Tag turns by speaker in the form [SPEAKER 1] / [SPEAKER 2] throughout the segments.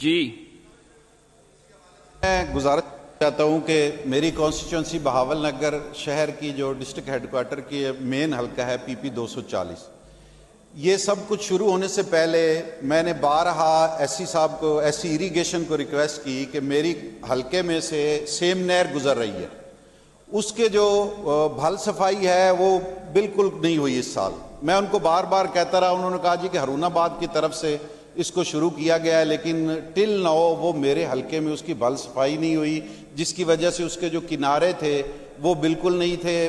[SPEAKER 1] جی
[SPEAKER 2] میں گزارش چاہتا ہوں کہ میری کانسٹیچوئنسی بہاول نگر شہر کی جو ڈسٹرکٹ ہیڈ کوارٹر کی مین حلقہ ہے پی پی 240، یہ سب کچھ شروع ہونے سے پہلے میں نے بارہا ایس سی صاحب کو، ایس سی اریگیشن کو ریکویسٹ کی کہ میری حلقے میں سے سیم نہر گزر رہی ہے، اس کے جو بھل صفائی ہے وہ بالکل نہیں ہوئی اس سال۔ میں ان کو بار بار کہتا رہا، انہوں نے کہا جی کہ ہارون آباد کی طرف سے اس کو شروع کیا گیا ہے، لیکن ٹل نو وہ میرے حلقے میں اس کی بھل صفائی نہیں ہوئی، جس کی وجہ سے اس کے جو کنارے تھے وہ بالکل نہیں تھے۔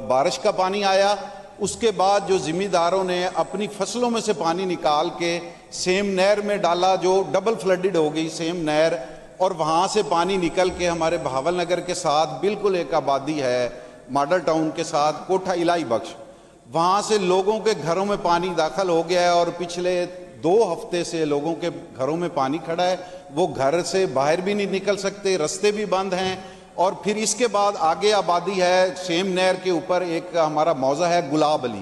[SPEAKER 2] بارش کا پانی آیا، اس کے بعد جو ذمہ داروں نے اپنی فصلوں میں سے پانی نکال کے سیم نہر میں ڈالا، جو ڈبل فلڈڈ ہو گئی سیم نہر، اور وہاں سے پانی نکل کے ہمارے بہاول نگر کے ساتھ بالکل ایک آبادی ہے ماڈل ٹاؤن کے ساتھ کوٹھہ الہی بخش، وہاں سے لوگوں کے گھروں میں پانی داخل ہو گیا ہے، اور پچھلے 2 ہفتے سے لوگوں کے گھروں میں پانی کھڑا ہے، وہ گھر سے باہر بھی نہیں نکل سکتے، رستے بھی بند ہیں۔ اور پھر اس کے بعد آگے آبادی ہے سیم نہر کے اوپر، ایک ہمارا موضع ہے گلاب علی،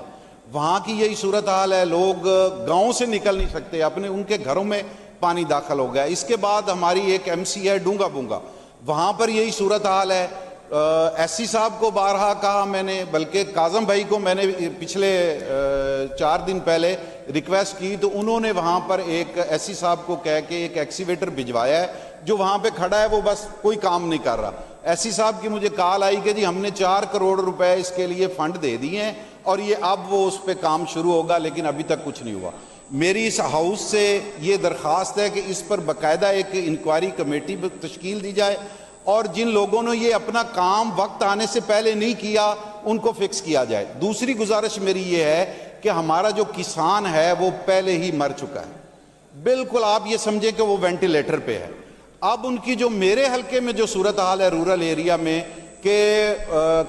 [SPEAKER 2] وہاں کی یہی صورتحال ہے، لوگ گاؤں سے نکل نہیں سکتے، اپنے ان کے گھروں میں پانی داخل ہو گیا۔ اس کے بعد ہماری ایک ایم سی ہے ڈونگا بونگا، وہاں پر یہی صورتحال ہے۔ ایس سی صاحب کو بارہا کہا میں نے، بلکہ کاظم بھائی کو میں نے پچھلے 4 دن پہلے ریکویسٹ کی، تو انہوں نے وہاں پر ایک ایس سی صاحب کو کہہ کے ایک ایکسیویٹر بھجوایا ہے جو وہاں پہ کھڑا ہے، وہ بس کوئی کام نہیں کر رہا۔ ایس سی صاحب کی مجھے کال آئی کہ جی ہم نے 4 کروڑ روپے اس کے لیے فنڈ دے دیے ہیں اور یہ اب وہ اس پہ کام شروع ہوگا، لیکن ابھی تک کچھ نہیں ہوا۔ میری اس ہاؤس سے یہ درخواست ہے کہ اس پر باقاعدہ ایک انکوائری کمیٹی تشکیل دی جائے، اور جن لوگوں نے یہ اپنا کام وقت آنے سے پہلے نہیں کیا ان کو فکس کیا جائے۔ دوسری گزارش میری یہ ہے کہ ہمارا جو کسان ہے وہ پہلے ہی مر چکا ہے، بالکل آپ یہ سمجھیں کہ وہ وینٹیلیٹر پہ ہے۔ اب ان کی جو میرے حلقے میں جو صورتحال ہے رورل ایریا میں، کہ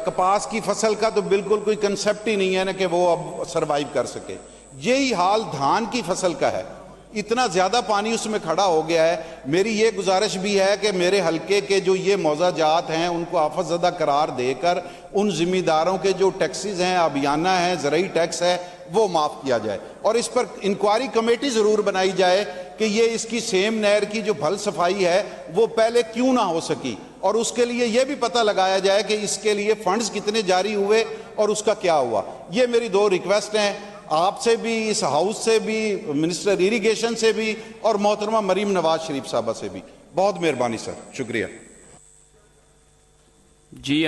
[SPEAKER 2] کپاس کی فصل کا تو بالکل کوئی کنسپٹ ہی نہیں ہے نا کہ وہ اب سروائیو کر سکے، یہی حال دھان کی فصل کا ہے، اتنا زیادہ پانی اس میں کھڑا ہو گیا ہے۔ میری یہ گزارش بھی ہے کہ میرے حلقے کے جو یہ موضع جات ہیں ان کو آفت زدہ قرار دے کر ان ذمہ داروں کے جو ٹیکسز ہیں، آبیانہ ہیں، زرعی ٹیکس ہے، وہ معاف کیا جائے، اور اس پر انکوائری کمیٹی ضرور بنائی جائے کہ یہ اس کی سیم نہر کی جو بھل صفائی ہے وہ پہلے کیوں نہ ہو سکی، اور اس کے لیے یہ بھی پتہ لگایا جائے کہ اس کے لیے فنڈز کتنے جاری ہوئے اور اس کا کیا ہوا۔ یہ میری 2 ریکویسٹ ہیں، آپ سے بھی، اس ہاؤس سے بھی، منسٹر اریگیشن سے بھی، اور محترمہ مریم نواز شریف صاحبہ سے بھی۔ بہت مہربانی سر، شکریہ۔
[SPEAKER 1] جی